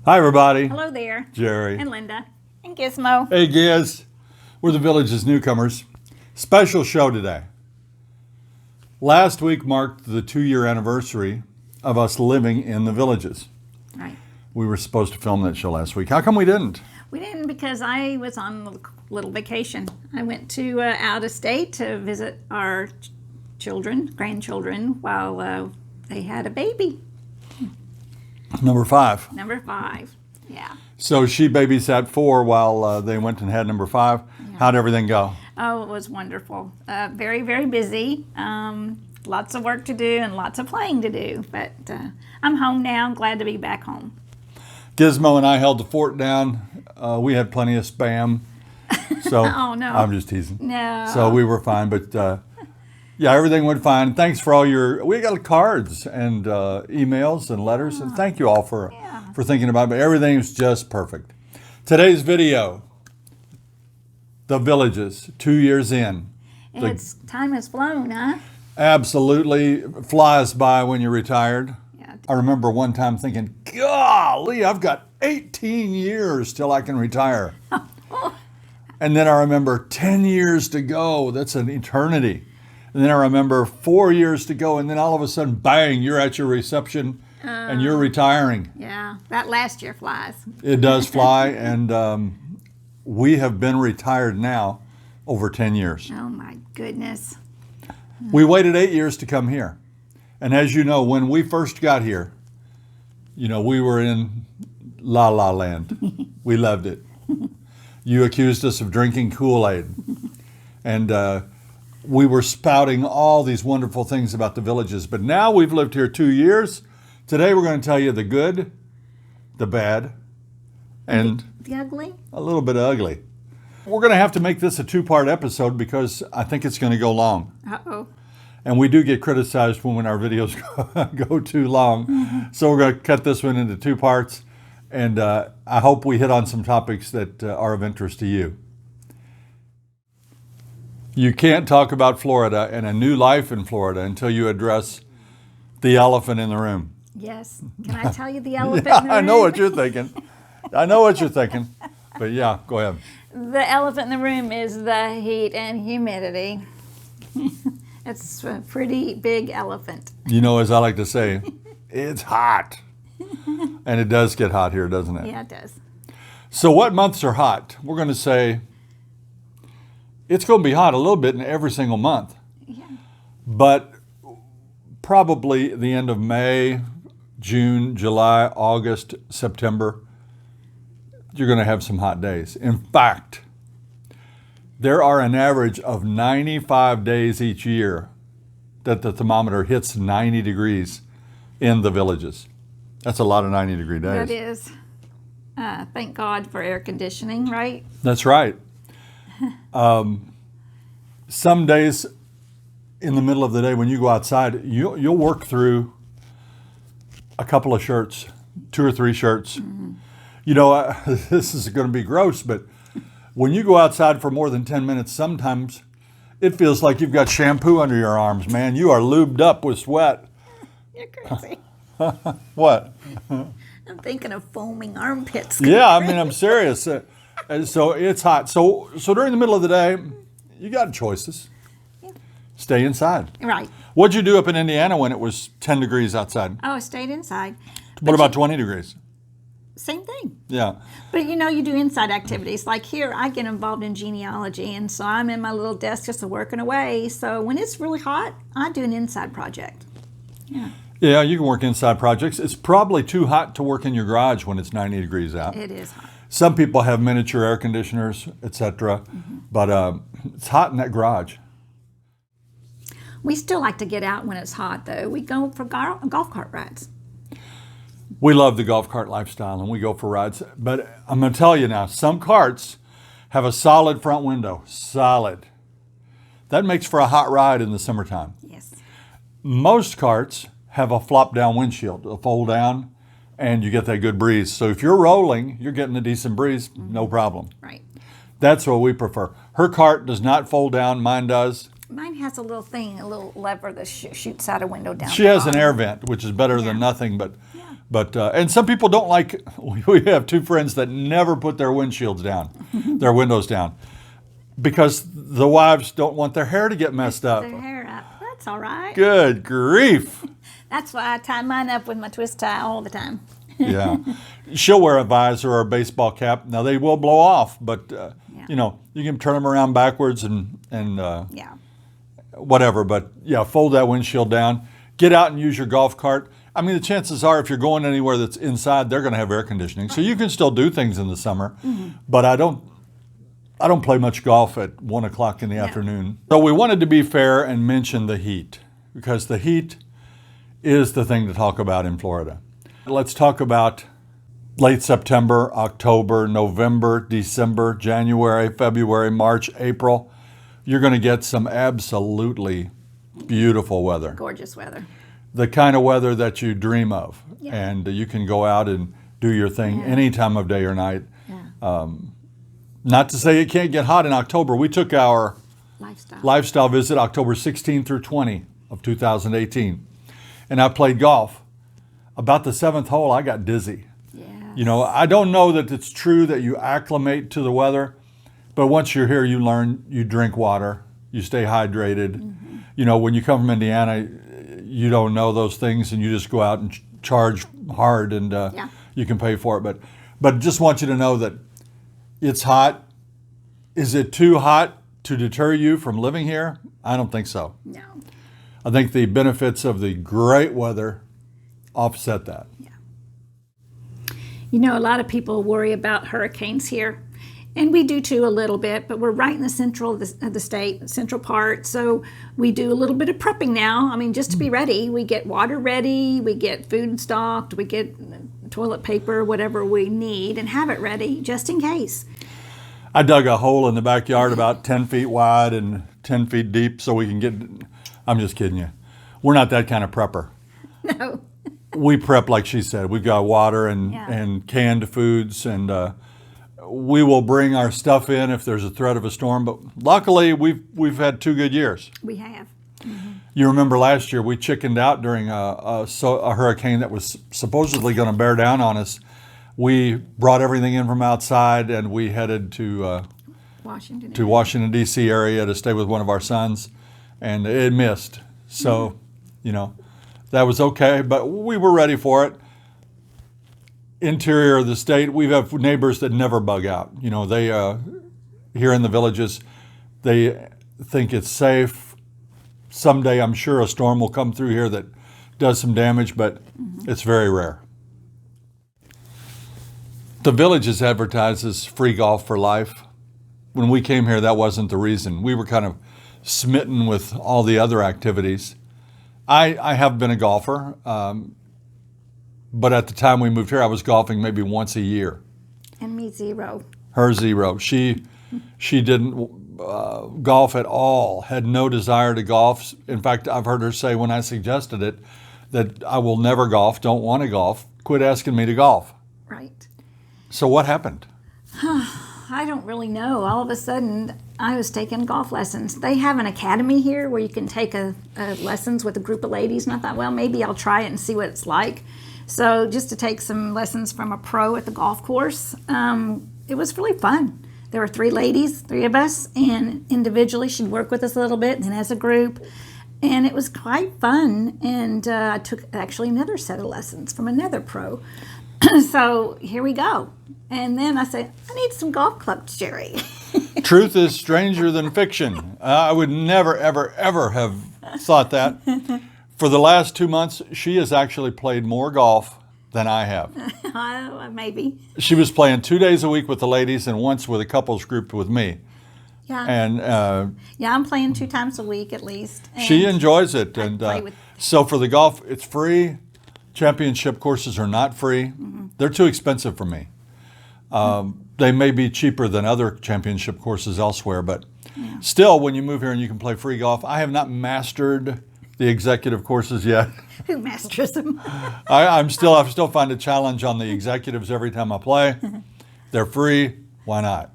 Hi, everybody. Hello there. Jerry. And Linda. And Gizmo. Hey, Giz. We're the Village's Newcomers. Special show today. Last week marked the 2-year anniversary of us living in the Villages. Right. We were supposed to film that show last week. How come we didn't? We didn't because I was on a little vacation. I went to out of state to visit our grandchildren, while they had a baby. Number 5. Number 5. Yeah. So she babysat 4 while they went and had number 5. Yeah. How'd everything go? Oh, it was wonderful. Very, very busy. Lots of work to do and lots of playing to do. But I'm home now. I'm glad to be back home. Gizmo and I held the fort down. We had plenty of spam. So Oh, no. I'm just teasing. No. So we were fine, but yeah, everything went fine. Thanks for all we got cards and emails and letters, and thank you all for thinking about it. But everything's just perfect. Today's video, the Villages, 2 years in. Time has flown, huh? Absolutely flies by when you're retired. Yeah. I remember one time thinking, golly, I've got 18 years till I can retire. And then I remember 10 years to go. That's an eternity. And then I remember 4 years to go, and then all of a sudden, bang, you're at your reception and you're retiring. Yeah, that last year flies. It does fly, and we have been retired now over 10 years. Oh my goodness. We waited 8 years to come here. And as you know, when we first got here, we were in La La Land. We loved it. You accused us of drinking Kool-Aid. And we were spouting all these wonderful things about the Villages. But now we've lived here 2 years. Today we're going to tell you the good, the bad, and The ugly? a little bit ugly. We're going to have to make this a 2-part episode because I think it's going to go long. Uh-oh. And we do get criticized when our videos go too long. Mm-hmm. So we're going to cut this one into 2 parts. And I hope we hit on some topics that are of interest to you. You can't talk about Florida and a new life in Florida until you address the elephant in the room. Yes. Can I tell you the elephant in the room? I know what you're thinking. But yeah, go ahead. The elephant in the room is the heat and humidity. It's a pretty big elephant. As I like to say, it's hot. And it does get hot here, doesn't it? Yeah, it does. So what months are hot? We're going to say it's going to be hot a little bit in every single month. Yeah. But probably the end of May, June, July, August, September, you're going to have some hot days. In fact, there are an average of 95 days each year that the thermometer hits 90 degrees in the Villages. That's a lot of 90-degree days. That is. Thank God for air conditioning, right? That's right. Some days in the middle of the day when you go outside, you'll work through a couple of shirts, 2 or 3 shirts. Mm-hmm. This is going to be gross, but when you go outside for more than 10 minutes, sometimes it feels like you've got shampoo under your arms, man. You are lubed up with sweat. You're crazy. What? I'm thinking of foaming armpits. Yeah, I'm serious. And so it's hot. So during the middle of the day, you got choices. Yeah. Stay inside. Right. What'd you do up in Indiana when it was 10 degrees outside? Oh, I stayed inside. What about 20 degrees? Same thing. Yeah. But you do inside activities. Like here, I get involved in genealogy, and so I'm in my little desk just working away. So when it's really hot, I do an inside project. Yeah. Yeah, you can work inside projects. It's probably too hot to work in your garage when it's 90 degrees out. It is hot. Some people have miniature air conditioners, etc. Mm-hmm. But it's hot in that garage. We still like to get out when it's hot, though. We go for golf cart rides. We love the golf cart lifestyle, and we go for rides. But I'm going to tell you now, some carts have a solid front window. Solid. That makes for a hot ride in the summertime. Yes. Most carts have a flop-down windshield, a fold-down, and you get that good breeze. So if you're rolling, you're getting a decent breeze, no problem. Right. That's what we prefer. Her cart does not fold down. Mine does. Mine has a little thing, a little lever that shoots out a window down. She has an air vent, which is better than nothing, but But and some people don't like. We have two friends that never put their windshields down, their windows down, because the wives don't want their hair to get messed up. Their hair up. That's all right. Good grief. That's why I tie mine up with my twist tie all the time. Yeah. She'll wear a visor or a baseball cap. Now they will blow off, but you know, you can turn them around backwards and Yeah. whatever. But yeah, fold that windshield down. Get out and use your golf cart. I mean, the chances are if you're going anywhere that's inside, they're going to have air conditioning. So you can still do things in the summer. But I don't play much golf at 1 o'clock in the afternoon. So we wanted to be fair and mention the heat, because the heat is the thing to talk about in Florida. Let's talk about late September, October, November, December, January, February, March, April. You're going to get some absolutely beautiful weather. Gorgeous weather. The kind of weather that you dream of. Yeah. And you can go out and do your thing any time of day or night. Yeah. Not to say it can't get hot in October. We took our Lifestyle visit October 16 through 20 of 2018. And I played golf. About the 7th hole, I got dizzy. Yeah. You know, I don't know that it's true that you acclimate to the weather, but once you're here, you learn, you drink water, you stay hydrated. You know, when you come from Indiana, you don't know those things, and you just go out and charge hard, and you can pay for it. But just want you to know that it's hot. Is it too hot to deter you from living here? I don't think so. No. I think the benefits of the great weather offset that. Yeah. You know, a lot of people worry about hurricanes here, and we do too a little bit, but we're right in the central of the state, central part, so we do a little bit of prepping now. I mean, just to be ready. We get water ready, we get food stocked, we get toilet paper, whatever we need, and have it ready just in case. I dug a hole in the backyard about 10 feet wide and 10 feet deep so we can get, I'm just kidding you. We're not that kind of prepper. No. We prep like she said. We've got water and canned foods, and we will bring our stuff in if there's a threat of a storm. But luckily, we've had 2 good years. We have. You remember last year we chickened out during a hurricane that was supposedly going to bear down on us. We brought everything in from outside, and we headed to Washington, D.C. area to stay with one of our sons, and it missed. So, you know, that was okay, but we were ready for it. Interior of the state, we have neighbors that never bug out. You know, they here in the villages, they think it's safe. Someday, I'm sure a storm will come through here that does some damage, but it's very rare. The village advertises free golf for life. When we came here, that wasn't the reason. We were kind of smitten with all the other activities. I have been a golfer, but at the time we moved here, I was golfing maybe once a year. And me 0. Her 0. She didn't golf at all, had no desire to golf. In fact, I've heard her say when I suggested it that I will never golf, don't want to golf, quit asking me to golf. Right. So what happened? I don't really know. All of a sudden, I was taking golf lessons. They have an academy here where you can take lessons with a group of ladies, and I thought, well, maybe I'll try it and see what it's like. So just to take some lessons from a pro at the golf course, it was really fun. There were 3 ladies, 3 of us, and individually she'd work with us a little bit, and then as a group. And it was quite fun, and I took actually another set of lessons from another pro. So here we go. And then I said, I need some golf clubs, Jerry. Truth is stranger than fiction. I would never, ever, ever have thought that. For the last 2 months, she has actually played more golf than I have. Maybe. She was playing 2 days a week with the ladies and once with a couples group with me. Yeah. And yeah, I'm playing 2 times a week at least. She enjoys it. And play with... so for the golf, it's free. Championship courses are not free. They're too expensive for me. They may be cheaper than other championship courses elsewhere, but still, when you move here and you can play free golf, I have not mastered the executive courses yet. Who masters them? I still find a challenge on the executives every time I play. They're free. Why not?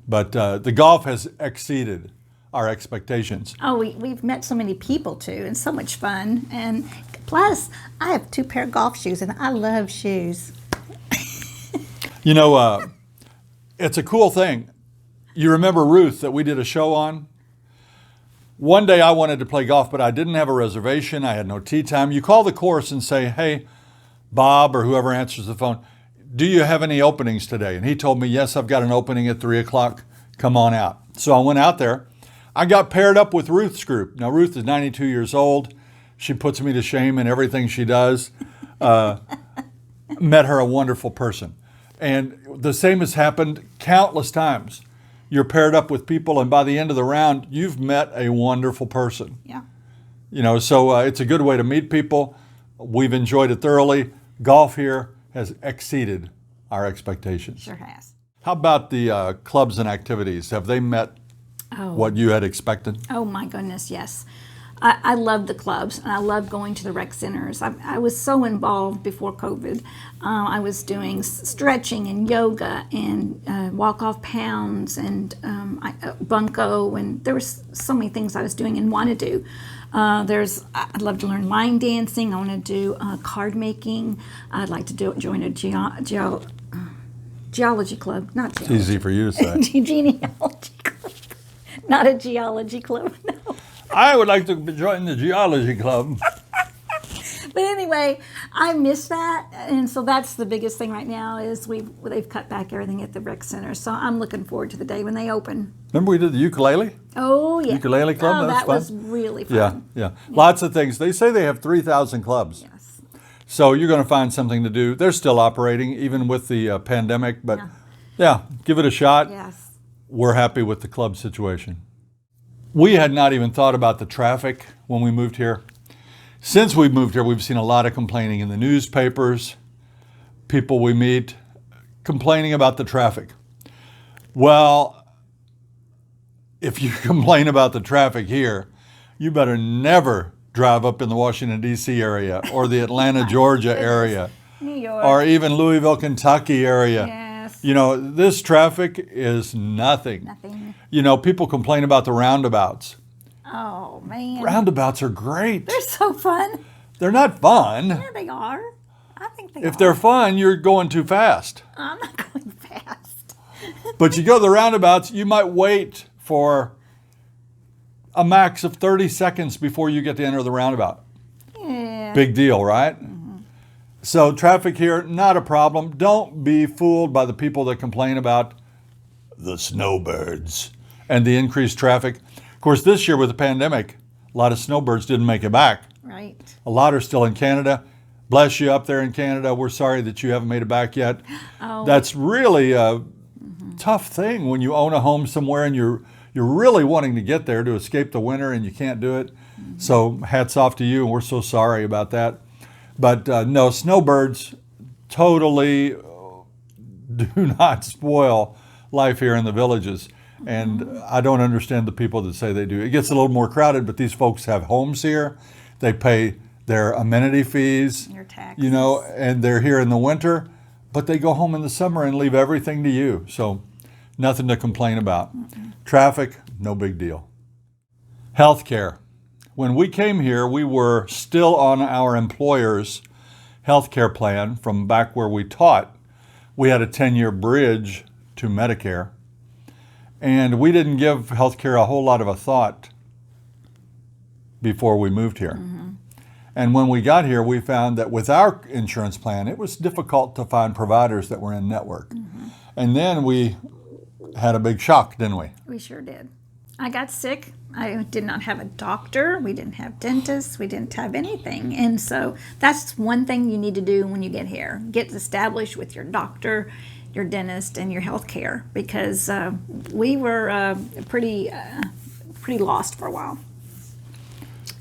But the golf has exceeded our expectations. Oh, we've met so many people too, and so much fun. And Plus, I have 2 pair of golf shoes, and I love shoes. You know, it's a cool thing. You remember Ruth that we did a show on? One day I wanted to play golf, but I didn't have a reservation. I had no tee time. You call the course and say, hey, Bob, or whoever answers the phone, do you have any openings today? And he told me, yes, I've got an opening at 3 o'clock. Come on out. So I went out there. I got paired up with Ruth's group. Now, Ruth is 92 years old. She puts me to shame in everything she does. Met her a wonderful person. And the same has happened countless times. You're paired up with people, and by the end of the round, you've met a wonderful person. Yeah. You know, so it's a good way to meet people. We've enjoyed it thoroughly. Golf here has exceeded our expectations. Sure has. How about the clubs and activities? Have they met what you had expected? Oh my goodness, yes. I love the clubs, and I love going to the rec centers. I was so involved before COVID. I was doing stretching and yoga and walk-off pounds and bunko, and there was so many things I was doing and want to do. I'd love to learn line dancing. I want to do card making. I'd like to join a geology club, not geology. It's easy for you to say. Genealogy club, not a geology club, no. I would like to join the geology club. But anyway, I miss that, and so that's the biggest thing right now is they've cut back everything at the rec center. So I'm looking forward to the day when they open. Remember we did the ukulele? Oh yeah, Ukulele club. Oh, that was fun. really fun. Yeah. Lots of things. They say they have 3,000 clubs. Yes. So you're going to find something to do. They're still operating even with the pandemic, but yeah, give it a shot. Yes. We're happy with the club situation. We had not even thought about the traffic when we moved here. Since we moved here, we've seen a lot of complaining in the newspapers, people we meet complaining about the traffic. Well, if you complain about the traffic here, you better never drive up in the Washington, D.C. area or the Atlanta, Georgia area, New York. or even Louisville, Kentucky area. Yes. You know, this traffic is nothing. Nothing. You know, people complain about the roundabouts. Oh man. Roundabouts are great. They're so fun. They're not fun. Yeah, they are. I think they are. If they're fun, you're going too fast. I'm not going fast. But you go to the roundabouts, you might wait for a max of 30 seconds before you get to enter the roundabout. Yeah. Big deal, right? So traffic here, not a problem. Don't be fooled by the people that complain about the snowbirds and the increased traffic. Of course, this year with the pandemic, a lot of snowbirds didn't make it back. Right. A lot are still in Canada. Bless you up there in Canada. We're sorry that you haven't made it back yet. Oh. That's really a tough thing when you own a home somewhere and you're really wanting to get there to escape the winter and you can't do it. So hats off to you, and we're so sorry about that. But no, snowbirds totally do not spoil life here in the villages. And I don't understand the people that say they do. It gets a little more crowded, but these folks have homes here. They pay their amenity fees, Your taxes. you know, and they're here in the winter, but they go home in the summer and leave everything to you. So nothing to complain about. Traffic, no big deal. Healthcare. When we came here, we were still on our employer's healthcare plan from back where we taught. We had a 10-year bridge to Medicare. And we didn't give healthcare a whole lot of a thought before we moved here. And when we got here, we found that with our insurance plan, it was difficult to find providers that were in network. And then we had a big shock, didn't we? We sure did. I got sick. I did not have a doctor. We didn't have dentists. We didn't have anything. And so that's one thing you need to do when you get here. Get established with your doctor, your dentist, and your health care, because we were pretty lost for a while.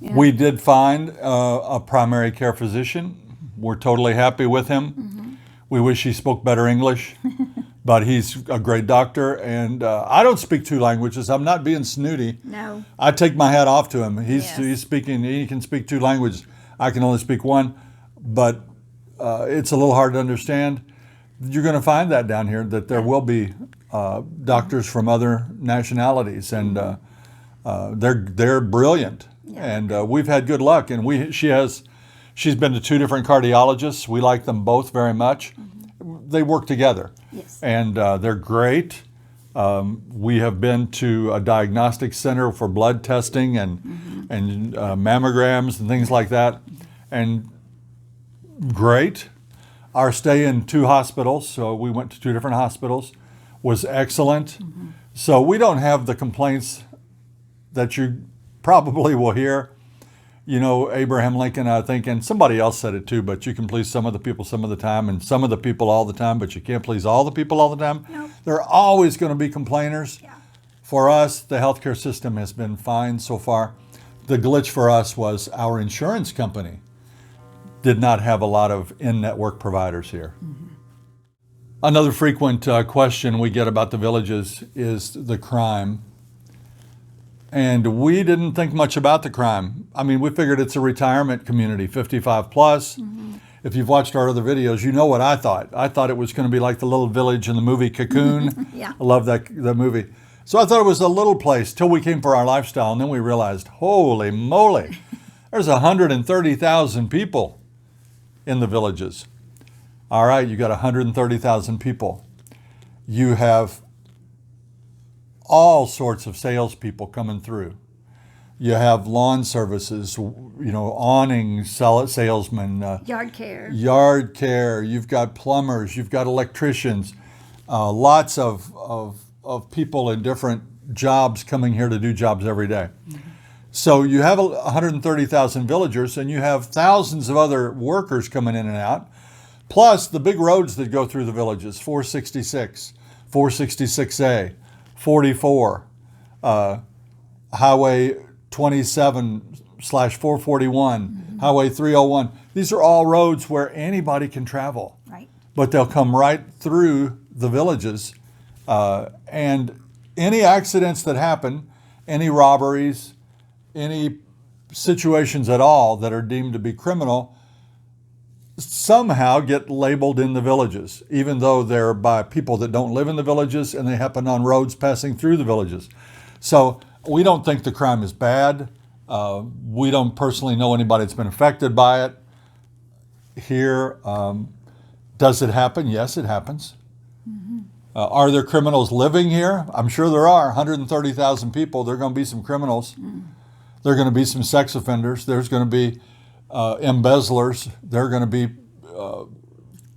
Yeah. We did find a primary care physician. We're totally happy with him. We wish he spoke better English, but he's a great doctor. And I don't speak 2 languages. I'm not being snooty. No. I take my hat off to him. He's Yes. speaking. He can speak 2 languages. I can only speak 1, but it's a little hard to understand. You're going to find that down here, that there will be doctors from other nationalities, and they're brilliant. And we've had good luck. And she has She's been to 2 different cardiologists. We like them both very much. They work together. Yes. And they're great. We have been to a diagnostic center for blood testing and mammograms and things like that. And great. Our stay in 2 hospitals, so we went to 2 different hospitals, was excellent. So we don't have the complaints that you probably will hear. You know, Abraham Lincoln, I think, and somebody else said it too, but you can please some of the people some of the time and some of the people all the time, but you can't please all the people all the time. Nope. There are always going to be complainers. Yeah. For us, the healthcare system has been fine so far. The glitch for us was our insurance company did not have a lot of in-network providers here. Another frequent question we get about the villages is the crime. And we didn't think much about the crime. I mean, we figured it's a retirement community, 55 plus. If you've watched our other videos, you know what I thought. I thought it was going to be like the little village in the movie Cocoon. Yeah. I love that movie. So I thought it was a little place till we came for our lifestyle, and then we realized, holy moly, there's 130,000 people in the villages. All right, you got 130,000 people. You have all sorts of salespeople coming through. You have lawn services, awning salesmen, Yard care. yard care. You've got plumbers. You've got electricians. Lots of people in different jobs coming here to do jobs every day. So you have 130,000 villagers, and you have thousands of other workers coming in and out, plus the big roads that go through the villages, 466, 466A, 44, Highway 27/441, Highway 301. These are all roads where anybody can travel, Right. but they'll come right through the villages. And any accidents that happen, any robberies, any situations at all that are deemed to be criminal, somehow get labeled in the villages, even though they're by people that don't live in the villages and they happen on roads passing through the villages. So we don't think the crime is bad. We don't personally know anybody that's been affected by it here. Does it happen? Yes, it happens. Are there criminals living here? I'm sure there are. 130,000 people. There are going to be some criminals. There are going to be some sex offenders. There's going to be embezzlers. There are going to be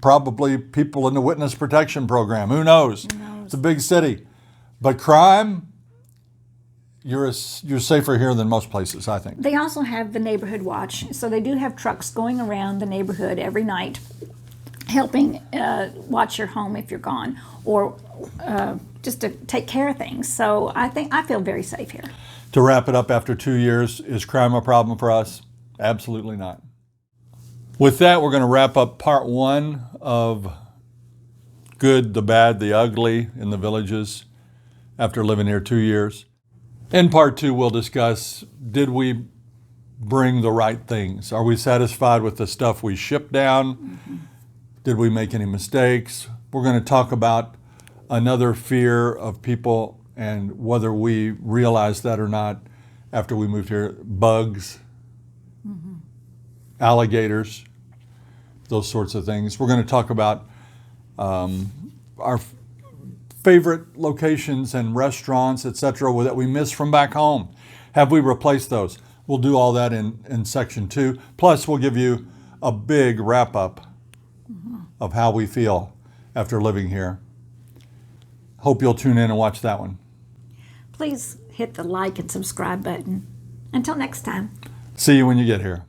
probably people in the witness protection program. Who knows? It's a big city. But crime, you're safer here than most places, I think. They also have the neighborhood watch. So they do have trucks going around the neighborhood every night helping watch your home if you're gone, or just to take care of things. So I feel very safe here. To wrap it up, after 2 years, is crime a problem for us? Absolutely not. With that, we're going to wrap up part 1 of good, the bad, the ugly in the villages after living here 2 years. In part 2, we'll discuss, did we bring the right things? Are we satisfied with the stuff we shipped down? Did we make any mistakes? We're going to talk about another fear of people and whether we realized that or not after we moved here. Bugs, alligators, those sorts of things. We're going to talk about our favorite locations and restaurants, etc., that we miss from back home. Have we replaced those? We'll do all that in section 2. Plus, we'll give you a big wrap-up of how we feel after living here. Hope you'll tune in and watch that one. Please hit the like and subscribe button. Until next time. See you when you get here.